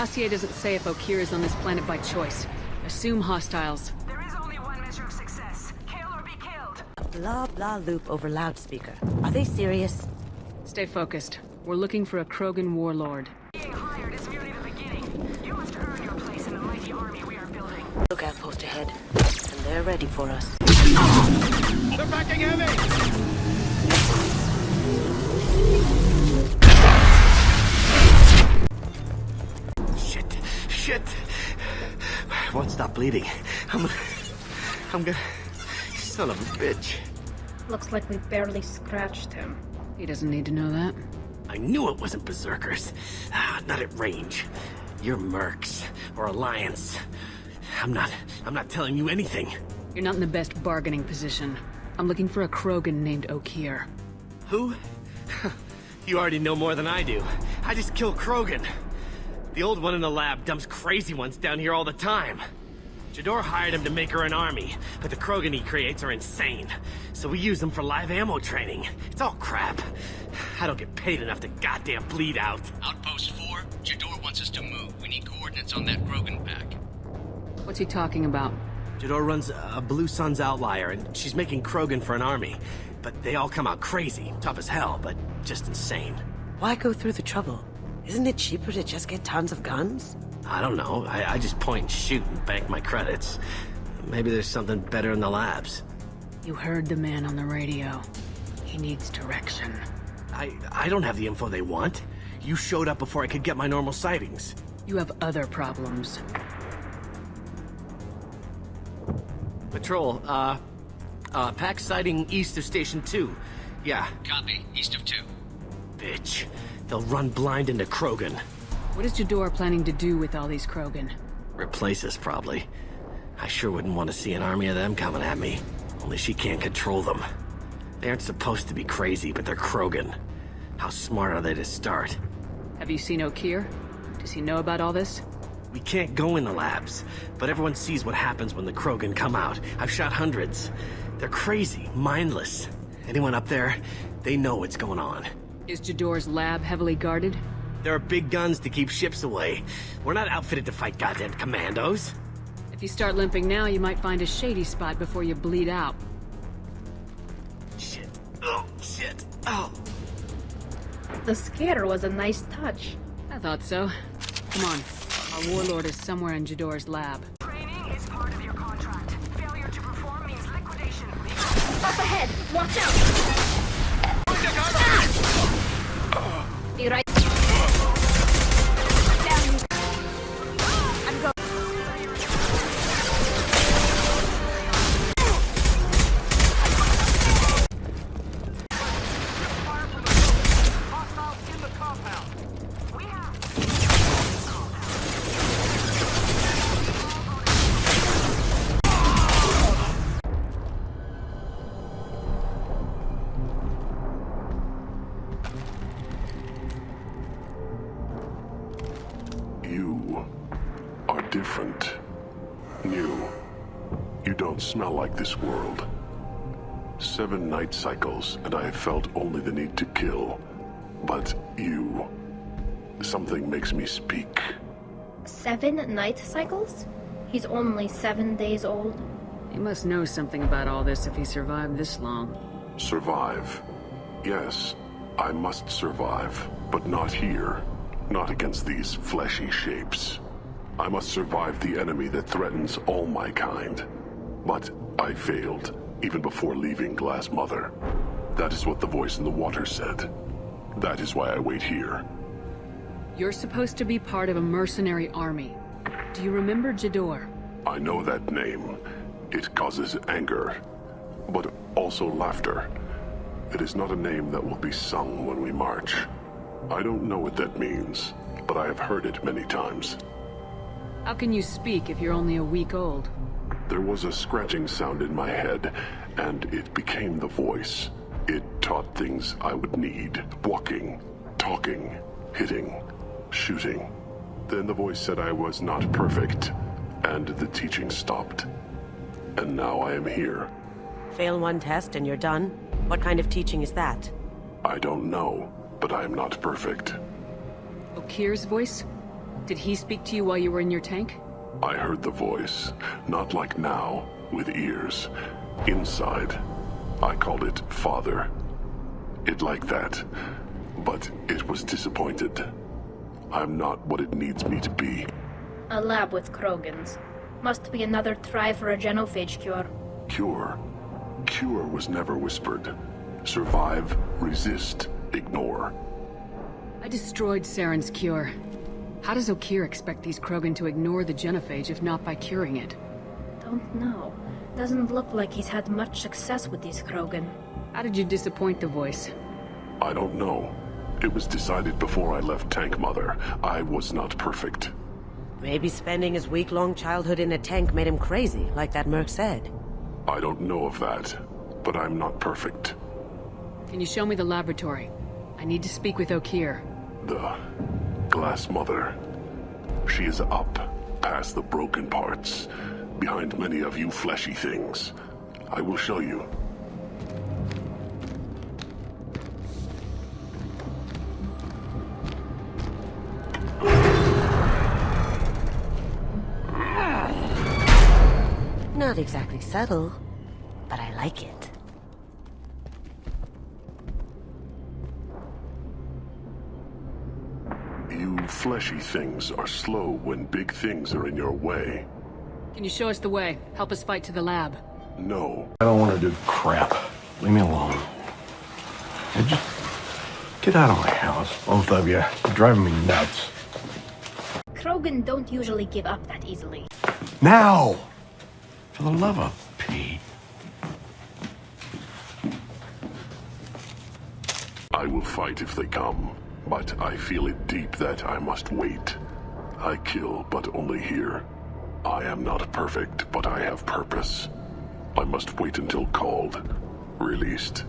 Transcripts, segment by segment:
dossier doesn't say if Okeer is on this planet by choice. Assume hostiles. There is only one measure of success. Kill or be killed. A blah blah loop over loudspeaker. Are they serious? Stay focused. We're looking for a Krogan Warlord. Being hired is merely the beginning. You must earn your place in the mighty army we are building. Lookout post ahead. And they're ready for us. They're backing heavy! Shit! I won't stop bleeding. I'm gonna... Son of a bitch. Looks like we barely scratched him. He doesn't need to know that. I knew it wasn't berserkers. Not at range. You're mercs or Alliance. I'm not telling you anything. You're not in the best bargaining position. I'm looking for a Krogan named Okeer. Who? You already know more than I do. I just kill Krogan. The old one in the lab dumps crazy ones down here all the time. Jador hired him to make her an army, but the Krogan he creates are insane. So we use them for live ammo training. It's all crap. I don't get paid enough to goddamn bleed out. Outpost 4, Jador wants us to move. We need coordinates on that Krogan pack. What's he talking about? Jador runs a Blue Suns outlier, and she's making Krogan for an army. But they all come out crazy, tough as hell, but just insane. Why go through the trouble? Isn't it cheaper to just get tons of guns? I don't know. I just point and shoot and bank my credits. Maybe there's something better in the labs. You heard the man on the radio. He needs direction. I don't have the info they want. You showed up before I could get my normal sightings. You have other problems. Patrol, pack sighting east of Station 2. Yeah. Copy. East of 2. Bitch. They'll run blind into Krogan. What is Jador planning to do with all these Krogan? Replace us, probably. I sure wouldn't want to see an army of them coming at me. Only she can't control them. They aren't supposed to be crazy, but they're Krogan. How smart are they to start? Have you seen Okeer? Does he know about all this? We can't go in the labs, but everyone sees what happens when the Krogan come out. I've shot hundreds. They're crazy, mindless. Anyone up there, they know what's going on. Is Jador's lab heavily guarded? There are big guns to keep ships away. We're not outfitted to fight goddamn commandos. If you start limping now, you might find a shady spot before you bleed out. Shit. Oh, shit. Oh. The scatter was a nice touch. I thought so. Come on. Our Warlord is somewhere in Jador's lab. Training is part of your contract. Failure to perform means liquidation. Up ahead! Watch out! You right? You are different. New. You don't smell like this world. 7 night cycles, and I have felt only the need to kill. But you... something makes me speak. 7 night cycles? He's only 7 days old. He must know something about all this if he survived this long. Survive. Yes, I must survive, but not here. Not against these fleshy shapes. I must survive the enemy that threatens all my kind. But I failed, even before leaving Glass Mother. That is what the voice in the water said. That is why I wait here. You're supposed to be part of a mercenary army. Do you remember Jador? I know that name. It causes anger, but also laughter. It is not a name that will be sung when we march. I don't know what that means, but I have heard it many times. How can you speak if you're only a week old? There was a scratching sound in my head, and it became the voice. It taught things I would need. Walking, talking, hitting, shooting. Then the voice said I was not perfect, and the teaching stopped. And now I am here. Fail one test and you're done? What kind of teaching is that? I don't know, but I am not perfect. Okeer's voice? Did he speak to you while you were in your tank? I heard the voice, not like now, with ears. Inside. I called it Father. It like that, but it was disappointed. I'm not what it needs me to be. A lab with Krogans. Must be another try for a genophage cure. Cure? Cure was never whispered. Survive, resist, ignore. I destroyed Saren's cure. How does Okeer expect these Krogan to ignore the genophage if not by curing it? Don't know. Doesn't look like he's had much success with these Krogan. How did you disappoint the voice? I don't know. It was decided before I left Tank Mother. I was not perfect. Maybe spending his week-long childhood in a tank made him crazy, like that merc said. I don't know of that, but I'm not perfect. Can you show me the laboratory? I need to speak with Okeer. The Glass Mother. She is up, past the broken parts, behind many of you fleshy things. I will show you. Not exactly subtle, but I like it. You fleshy things are slow when big things are in your way. Can you show us the way? Help us fight to the lab. No. I don't want to do crap. Leave me alone. And just get out of my house, both of you. You're driving me nuts. Krogan don't usually give up that easily. Now! For the love of Pete. I will fight if they come, but I feel it deep that I must wait. I kill, but only here. I am not perfect, but I have purpose. I must wait until called, released.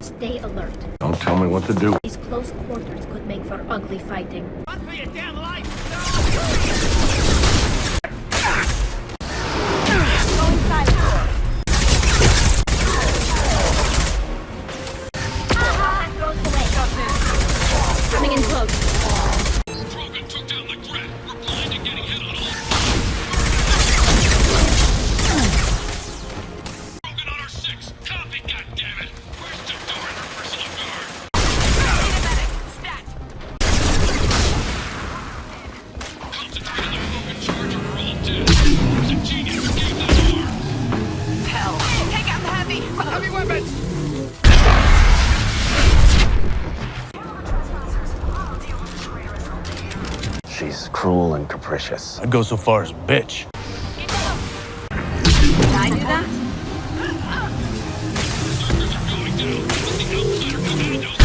Stay alert. Don't tell me what to do. These close quarters could make for ugly fighting. Run for your damn life! Coming in close. Krogan took down the Gret. We're blind and getting hit on all. Krogan on our 6. Copy, goddammit. Where's Jador and her personal guard? Concentrate on the Krogan charge or we're all dead. Where's a genius who gave that arm? Hell. Take out the heavy! Heavy weapons! She's cruel and capricious. I'd go so far as bitch. Did I do that? Stalkers are going down. But the outsider commandos.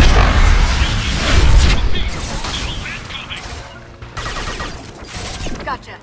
Still incoming. Gotcha.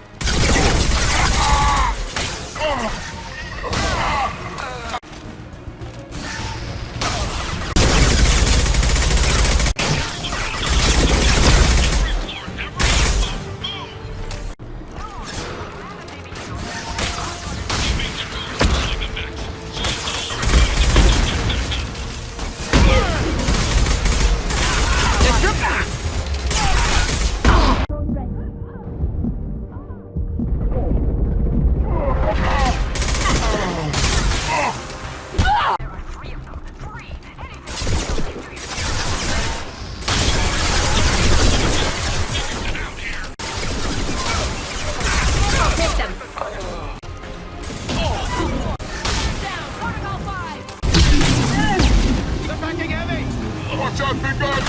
Watch out, big guns!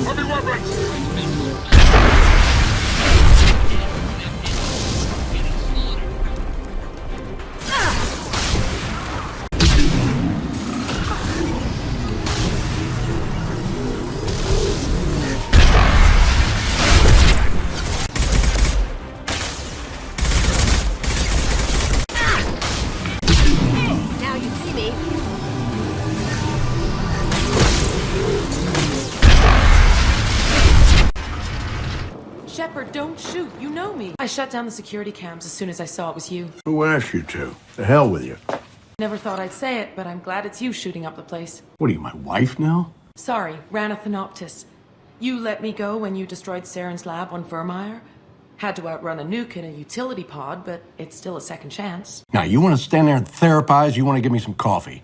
Heavy weapons! Now you see me. Shepard, don't shoot. You know me. I shut down the security cams as soon as I saw it was you. Who asked you to? The hell with you. Never thought I'd say it, but I'm glad it's you shooting up the place. What are you, my wife now? Sorry, ran a Thanoptis. You let me go when you destroyed Saren's lab on Vermeer? Had to outrun a nuke in a utility pod, but it's still a second chance. Now, you want to stand there and therapize, you want to give me some coffee.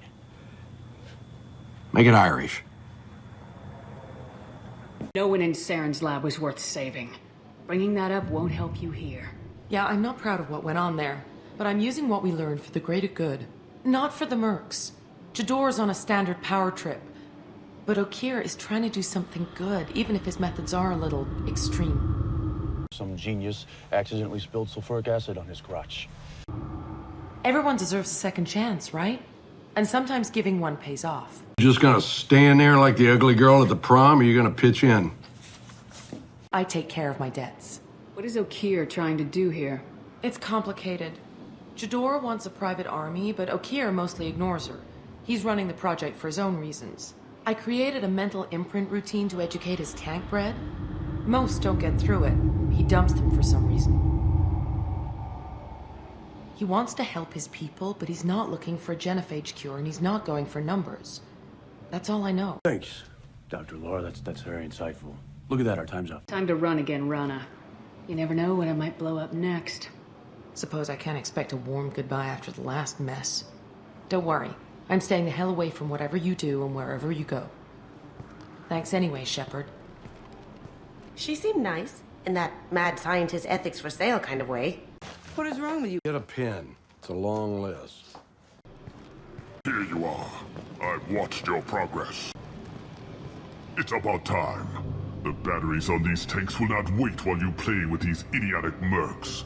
Make it Irish. No one in Saren's lab was worth saving. Bringing that up won't help you here. Yeah, I'm not proud of what went on there, but I'm using what we learned for the greater good. Not for the mercs. Jador's on a standard power trip. But Okeer is trying to do something good, even if his methods are a little extreme. Some genius accidentally spilled sulfuric acid on his crotch. Everyone deserves a second chance, right? And sometimes giving one pays off. You just gonna stand there like the ugly girl at the prom, or you gonna pitch in? I take care of my debts. What is Okeer trying to do here? It's complicated. Jador wants a private army, but Okeer mostly ignores her. He's running the project for his own reasons. I created a mental imprint routine to educate his tank bred. Most don't get through it. He dumps them for some reason. He wants to help his people, but he's not looking for a genophage cure, and he's not going for numbers. That's all I know. Thanks, Dr. Laura. That's very insightful. Look at that, our time's up. Time to run again, Rana. You never know when I might blow up next. Suppose I can't expect a warm goodbye after the last mess. Don't worry. I'm staying the hell away from whatever you do and wherever you go. Thanks anyway, Shepard. She seemed nice, in that mad scientist ethics for sale kind of way. What is wrong with you? Get a pen. It's a long list. Here you are. I've watched your progress. It's about time. The batteries on these tanks will not wait while you play with these idiotic mercs.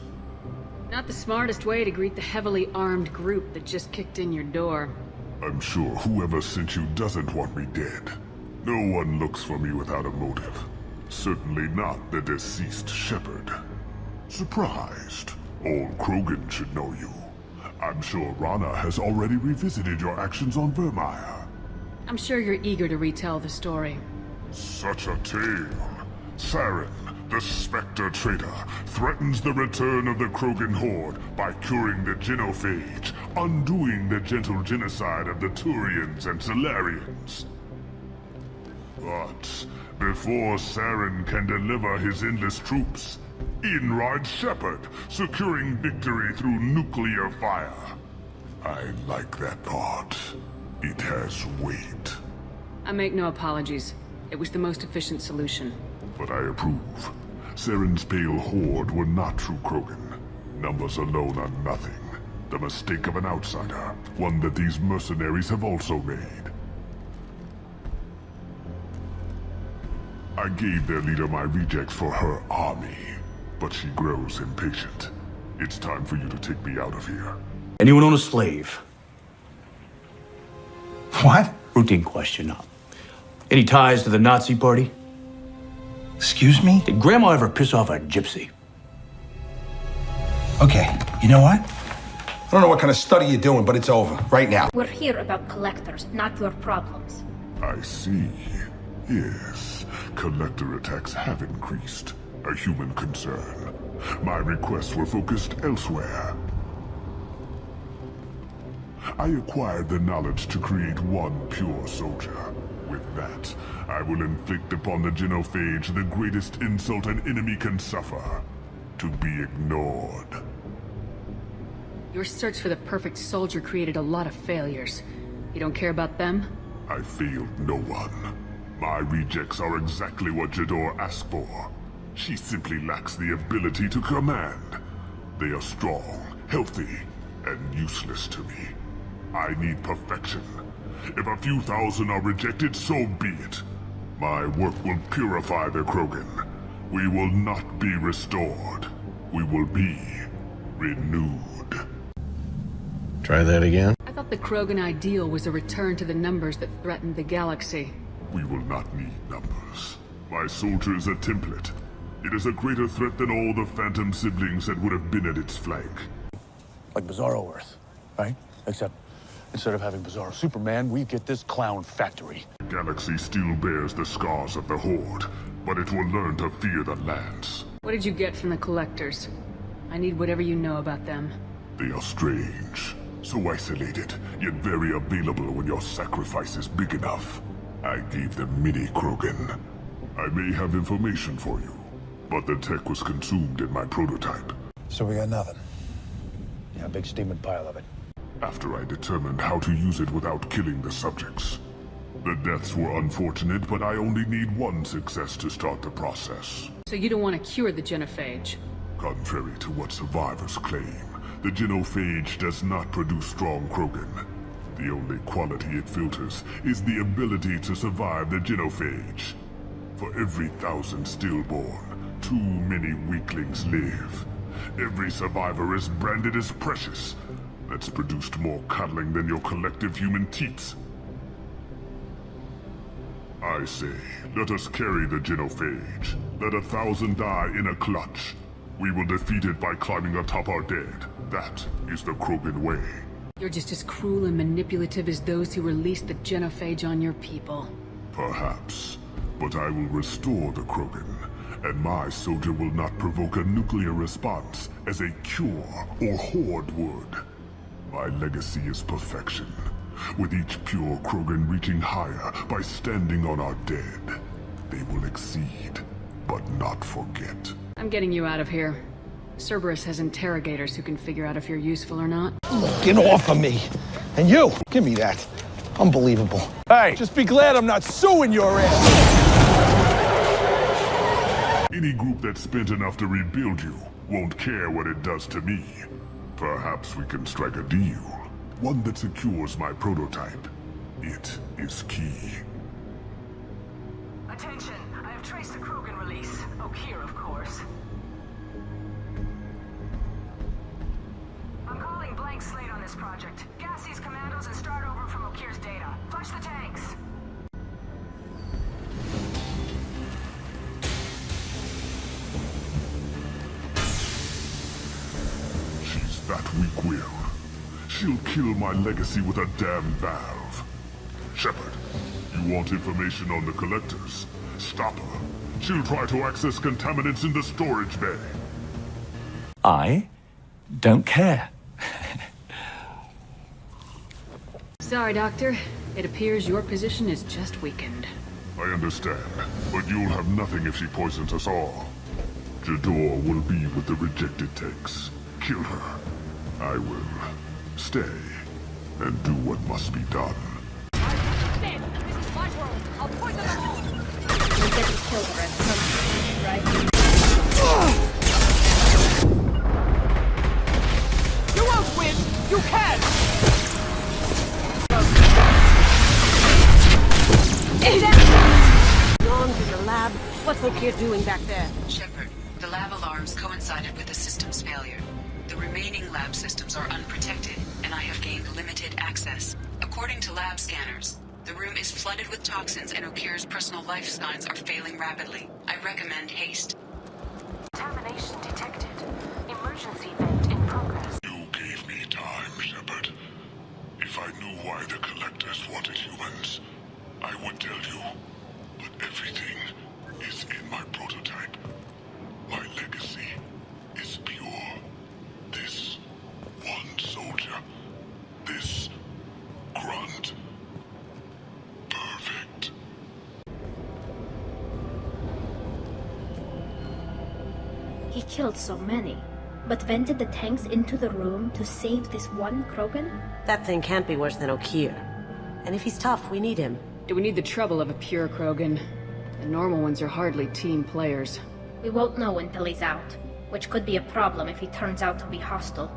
Not the smartest way to greet the heavily armed group that just kicked in your door. I'm sure whoever sent you doesn't want me dead. No one looks for me without a motive. Certainly not the deceased Shepard. Surprised. Old Krogan should know you. I'm sure Rana has already revisited your actions on Vermeer. I'm sure you're eager to retell the story. Such a tale. Saren, the Spectre traitor, threatens the return of the Krogan horde by curing the genophage, undoing the gentle genocide of the Turians and Solarians. But before Saren can deliver his endless troops, in rides Shepard, securing victory through nuclear fire. I like that part. It has weight. I make no apologies. It was the most efficient solution. But I approve. Saren's pale horde were not true Krogan. Numbers alone are nothing. The mistake of an outsider. One that these mercenaries have also made. I gave their leader my rejects for her army. But she grows impatient. It's time for you to take me out of here. Anyone own a slave? What? Routine question. Any ties to the Nazi party? Excuse me? Did Grandma ever piss off a gypsy? Okay, you know what? I don't know what kind of study you're doing, but it's over. Right now. We're here about collectors, not your problems. I see. Yes, collector attacks have increased. A human concern. My requests were focused elsewhere. I acquired the knowledge to create one pure soldier. With that, I will inflict upon the genophage the greatest insult an enemy can suffer. To be ignored. Your search for the perfect soldier created a lot of failures. You don't care about them? I failed no one. My rejects are exactly what Jador asked for. She simply lacks the ability to command. They are strong, healthy, and useless to me. I need perfection. If a few thousand are rejected, so be it. My work will purify the Krogan. We will not be restored. We will be renewed. Try that again? I thought the Krogan ideal was a return to the numbers that threatened the galaxy. We will not need numbers. My soldier is a template. It is a greater threat than all the Phantom siblings that would have been at its flank. Like Bizarro Earth, right? Except instead of having Bizarro Superman, we get this clown factory. The galaxy still bears the scars of the Horde, but it will learn to fear the lands. What did you get from the collectors? I need whatever you know about them. They are strange, so isolated, yet very available when your sacrifice is big enough. I gave them mini Krogan. I may have information for you, but the tech was consumed in my prototype. So we got nothing. Yeah, a big steaming pile of it. After I determined how to use it without killing the subjects. The deaths were unfortunate, but I only need one success to start the process. So you don't want to cure the genophage? Contrary to what survivors claim, the genophage does not produce strong Krogan. The only quality it filters is the ability to survive the genophage. For every 1,000 stillborn, too many weaklings live. Every survivor is branded as precious. That's produced more cuddling than your collective human teats. I say, let us carry the genophage. Let 1,000 die in a clutch. We will defeat it by climbing atop our dead. That is the Krogan way. You're just as cruel and manipulative as those who released the genophage on your people. Perhaps. But I will restore the Krogan, and my soldier will not provoke a nuclear response as a cure or horde would. My legacy is perfection, with each pure Krogan reaching higher by standing on our dead. They will exceed, but not forget. I'm getting you out of here. Cerberus has interrogators who can figure out if you're useful or not. Get off of me. And you, give me that. Unbelievable. Hey, just be glad I'm not suing your ass. Any group that's spent enough to rebuild you won't care what it does to me. Perhaps we can strike a deal. One that secures my prototype. It is key. Attention, I have traced the Krogan release. Okeer, of course. I'm calling blank slate on this project. Gas these commandos and start over from Okeer's data. Flush the tanks. She's that weak-willed. She'll kill my legacy with a damn valve. Shepard, you want information on the collectors? Stop her. She'll try to access contaminants in the storage bay. I don't care. Sorry, Doctor. It appears your position is just weakened. I understand, but you'll have nothing if she poisons us all. Jador will be with the rejected tanks. Kill her. I will stay and do what must be done. Stand! This is my world! I'll poison them all! We'll get you killed, Red. Right? You won't win! You can! Norms in the lab. What's Okeer doing back there? Shepard, the lab alarms coincided with the system's failure. The remaining lab systems are unprotected, and I have gained limited access. According to lab scanners, the room is flooded with toxins and Okeer's personal life signs are failing rapidly. I recommend haste. Contamination detected. Emergency vent in progress. You gave me time, Shepard. If I knew why the collectors wanted humans, I would tell you. But everything is in my prototype. My legacy is pure. This one soldier. This grunt. Perfect. He killed so many, but vented the tanks into the room to save this one Krogan? That thing can't be worse than Okeer. And if he's tough, we need him. Do we need the trouble of a pure Krogan? The normal ones are hardly team players. We won't know until he's out, which could be a problem if he turns out to be hostile.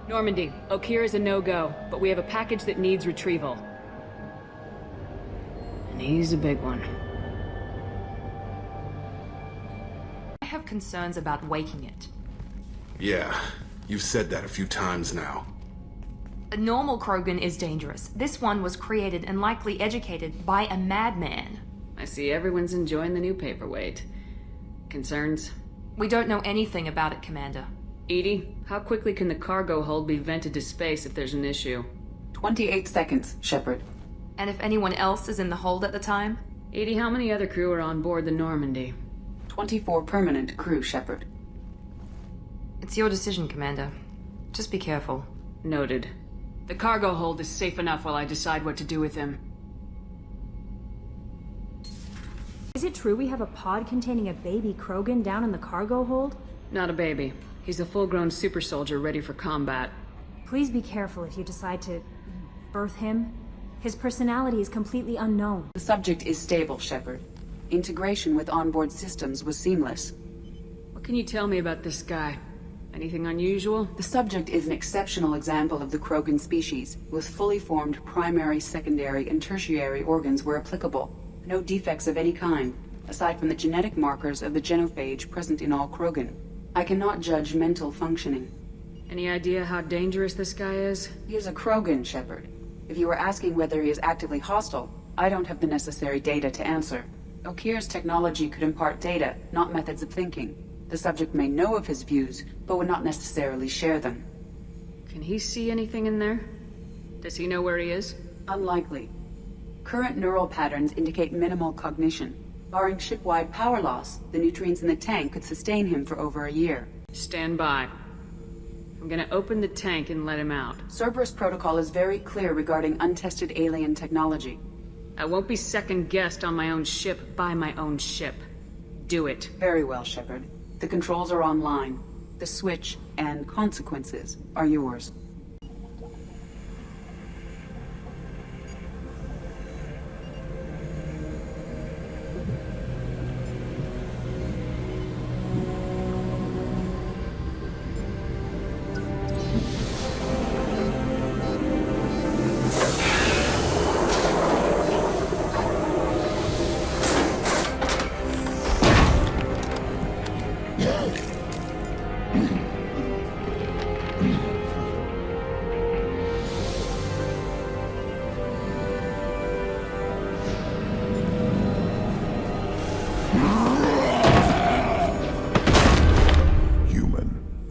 Normandy, Okeer is a no-go, but we have a package that needs retrieval. And he's a big one. I have concerns about waking it. Yeah, you've said that a few times now. A normal Krogan is dangerous. This one was created and likely educated by a madman. I see everyone's enjoying the new paperweight. Concerns? We don't know anything about it, Commander. Edie, how quickly can the cargo hold be vented to space if there's an issue? 28 seconds, Shepard. And if anyone else is in the hold at the time? Edie, how many other crew are on board the Normandy? 24 permanent crew, Shepard. It's your decision, Commander. Just be careful. Noted. The cargo hold is safe enough while I decide what to do with him. Is it it true we have a pod containing a baby Krogan down in the cargo hold? Not a baby. He's a full-grown super soldier ready for combat. Please be careful if you decide to birth him. His personality is completely unknown. The subject is stable, Shepard. Integration with onboard systems was seamless. What can you tell me about this guy? Anything unusual? The subject is an exceptional example of the Krogan species, with fully formed primary, secondary, and tertiary organs where applicable. No defects of any kind, aside from the genetic markers of the genophage present in all Krogan. I cannot judge mental functioning. Any idea how dangerous this guy is? He is a Krogan, Shepard. If you were asking whether he is actively hostile, I don't have the necessary data to answer. Okeer's technology could impart data, not methods of thinking. The subject may know of his views, but would not necessarily share them. Can he see anything in there? Does he know where he is? Unlikely. Current neural patterns indicate minimal cognition. Barring ship-wide power loss, the nutrients in the tank could sustain him for over a year. Stand by. I'm gonna open the tank and let him out. Cerberus protocol is very clear regarding untested alien technology. I won't be second-guessed on my own ship by my own ship. Do it. Very well, Shepard. The controls are online. The switch and consequences are yours.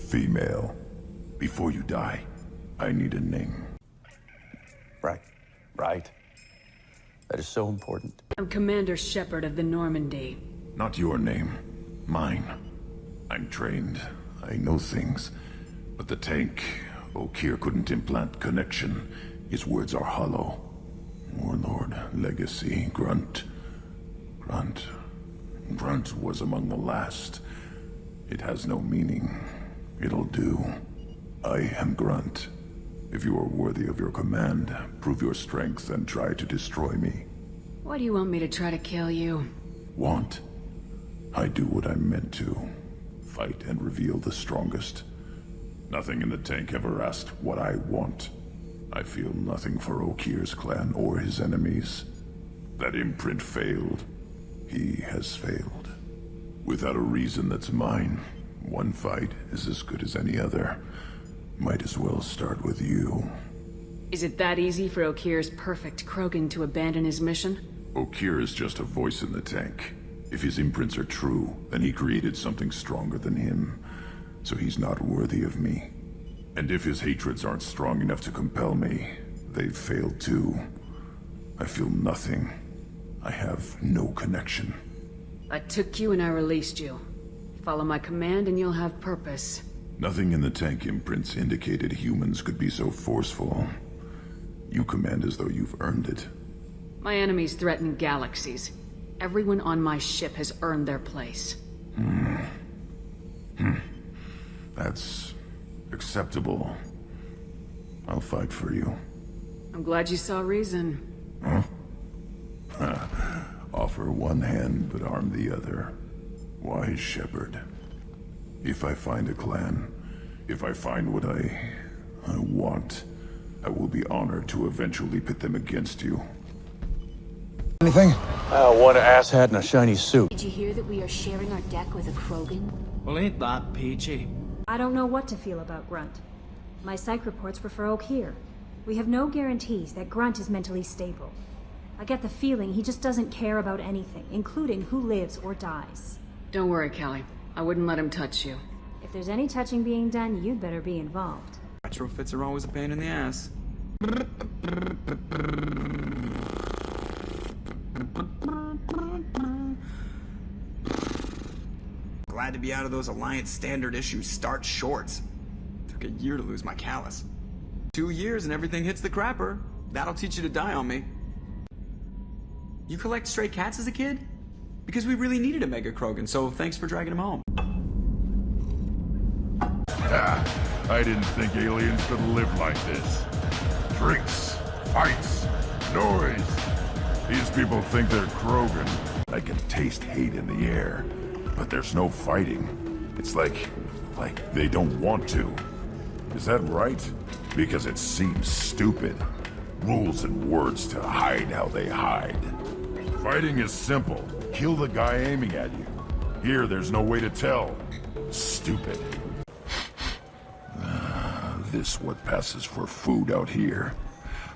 Female. Before you die, I need a name. Right. That is so important. I'm Commander Shepard of the Normandy. Not your name. Mine. I'm trained. I know things. But the tank, Okeer couldn't implant connection. His words are hollow. Warlord, legacy, Grunt. Grunt was among the last. It has no meaning. It'll do. I am Grunt. If you are worthy of your command, prove your strength and try to destroy me. Why do you want me to try to kill you? Want? I do what I'm meant to. Fight and reveal the strongest. Nothing in the tank ever asked what I want. I feel nothing for Okeer's clan or his enemies. That imprint failed. He has failed. Without a reason that's mine. One fight is as good as any other. Might as well start with you. Is it that easy for Okeer's perfect Krogan to abandon his mission? Okeer is just a voice in the tank. If his imprints are true, then he created something stronger than him. So he's not worthy of me. And if his hatreds aren't strong enough to compel me, they've failed too. I feel nothing. I have no connection. I took you and I released you. Follow my command and you'll have purpose. Nothing in the tank imprints indicated humans could be so forceful. You command as though you've earned it. My enemies threaten galaxies. Everyone on my ship has earned their place. That's acceptable. I'll fight for you. I'm glad you saw reason. Huh? Offer one hand, but arm the other. Wise Shepard. If I find a clan, if I find what I want, I will be honored to eventually pit them against you. Anything? One asshat in a shiny suit. Did you hear that we are sharing our deck with a Krogan? Well, ain't that peachy? I don't know what to feel about Grunt. My psych reports refer Okeer. We have no guarantees that Grunt is mentally stable. I get the feeling he just doesn't care about anything, including who lives or dies. Don't worry, Callie. I wouldn't let him touch you. If there's any touching being done, you'd better be involved. Retrofits are always a pain in the ass. Glad to be out of those Alliance standard issue start shorts. Took a year to lose my callus. 2 years and everything hits the crapper. That'll teach you to die on me. You collect stray cats as a kid? Because we really needed a Mega Krogan, so thanks for dragging him home. I didn't think aliens could live like this. Drinks, fights, noise. These people think they're Krogan. I can taste hate in the air, but there's no fighting. It's like they don't want to. Is that right? Because it seems stupid. Rules and words to hide how they hide. Fighting is simple. Kill the guy aiming at you. Here, there's no way to tell. Stupid. This what passes for food out here.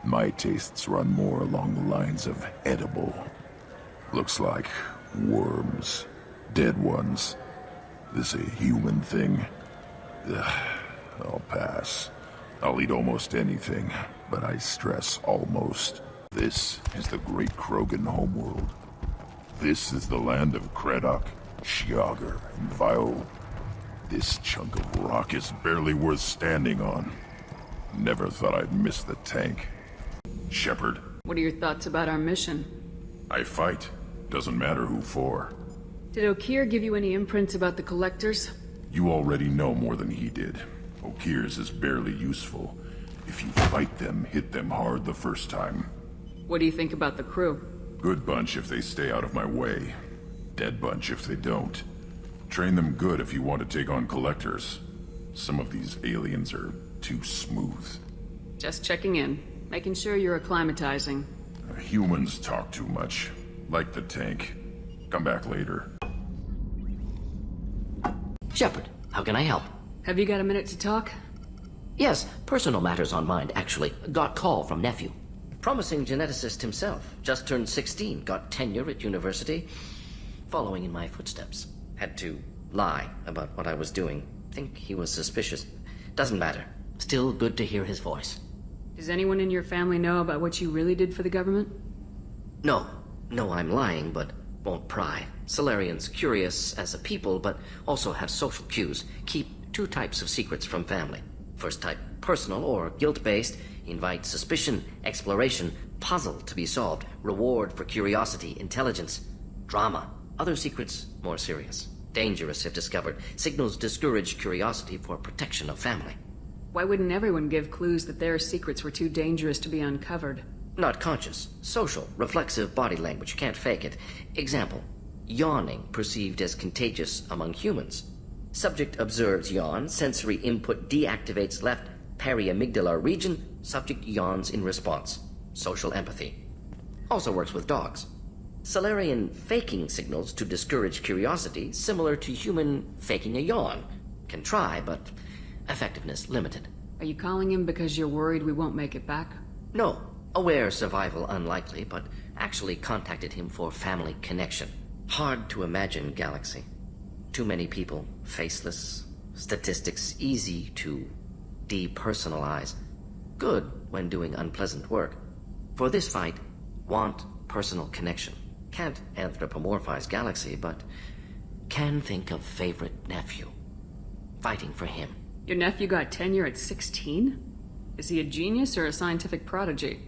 My tastes run more along the lines of edible. Looks like worms. Dead ones. This a human thing? I'll pass. I'll eat almost anything, but I stress almost. This is the great Krogan homeworld. This is the land of Kredok, Shiagar, and Vio. This chunk of rock is barely worth standing on. Never thought I'd miss the tank. Shepard. What are your thoughts about our mission? I fight. Doesn't matter who for. Did Okeer give you any imprints about the Collectors? You already know more than he did. Okeer's is barely useful. If you fight them, hit them hard the first time. What do you think about the crew? Good bunch if they stay out of my way. Dead bunch if they don't. Train them good if you want to take on Collectors. Some of these aliens are too smooth. Just checking in. Making sure you're acclimatizing. Humans talk too much. Like the tank. Come back later. Shepard, how can I help? Have you got a minute to talk? Yes, personal matters on mind, actually. Got call from nephew. Promising geneticist himself. Just turned 16, got tenure at university. Following in my footsteps. Had to lie about what I was doing. Think he was suspicious. Doesn't matter. Still good to hear his voice. Does anyone in your family know about what you really did for the government? No. No, I'm lying, but won't pry. Solarians curious as a people, but also have social cues. Keep two types of secrets from family. First type, personal or guilt-based. Invite suspicion, exploration, puzzle to be solved, reward for curiosity, intelligence, drama. Other secrets, more serious. Dangerous if discovered. Signals discourage curiosity for protection of family. Why wouldn't everyone give clues that their secrets were too dangerous to be uncovered? Not conscious. Social, reflexive body language, can't fake it. Example, yawning perceived as contagious among humans. Subject observes yawn, sensory input deactivates left periamygdalar region, subject yawns in response. Social empathy. Also works with dogs. Solarian faking signals to discourage curiosity, similar to human faking a yawn. Can try, but effectiveness limited. Are you calling him because you're worried we won't make it back? No. Aware survival unlikely, but actually contacted him for family connection. Hard to imagine galaxy. Too many people, faceless, statistics easy to depersonalize. Good when doing unpleasant work. For this fight, want personal connection. Can't anthropomorphize galaxy, but can think of favorite nephew. Fighting for him. Your nephew got tenure at 16? Is he a genius or a scientific prodigy?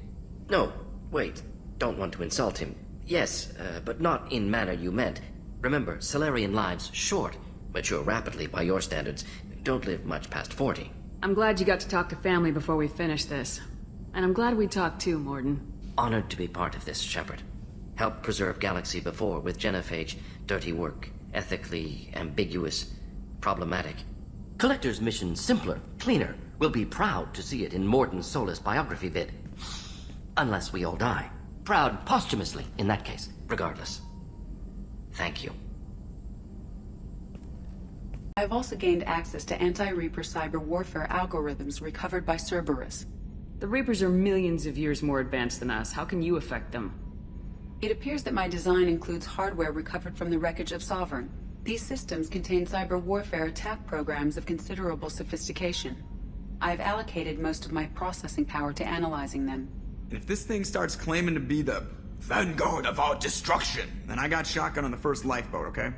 No, wait. Don't want to insult him. Yes, but not in manner you meant. Remember, Solarian lives short. Mature rapidly by your standards. Don't live much past 40. I'm glad you got to talk to family before we finish this. And I'm glad we talked too, Morden. Honored to be part of this, Shepard. Helped preserve Galaxy before with genophage. Dirty work. Ethically ambiguous. Problematic. Collector's mission simpler, cleaner. We'll be proud to see it in Morden's Solus biography vid. Unless we all die. Proud posthumously, in that case. Regardless. Thank you. I've also gained access to anti-Reaper cyber warfare algorithms recovered by Cerberus. The Reapers are millions of years more advanced than us. How can you affect them? It appears that my design includes hardware recovered from the wreckage of Sovereign. These systems contain cyber warfare attack programs of considerable sophistication. I've allocated most of my processing power to analyzing them. And if this thing starts claiming to be the vanguard of our destruction, then I got shotgun on the first lifeboat, okay?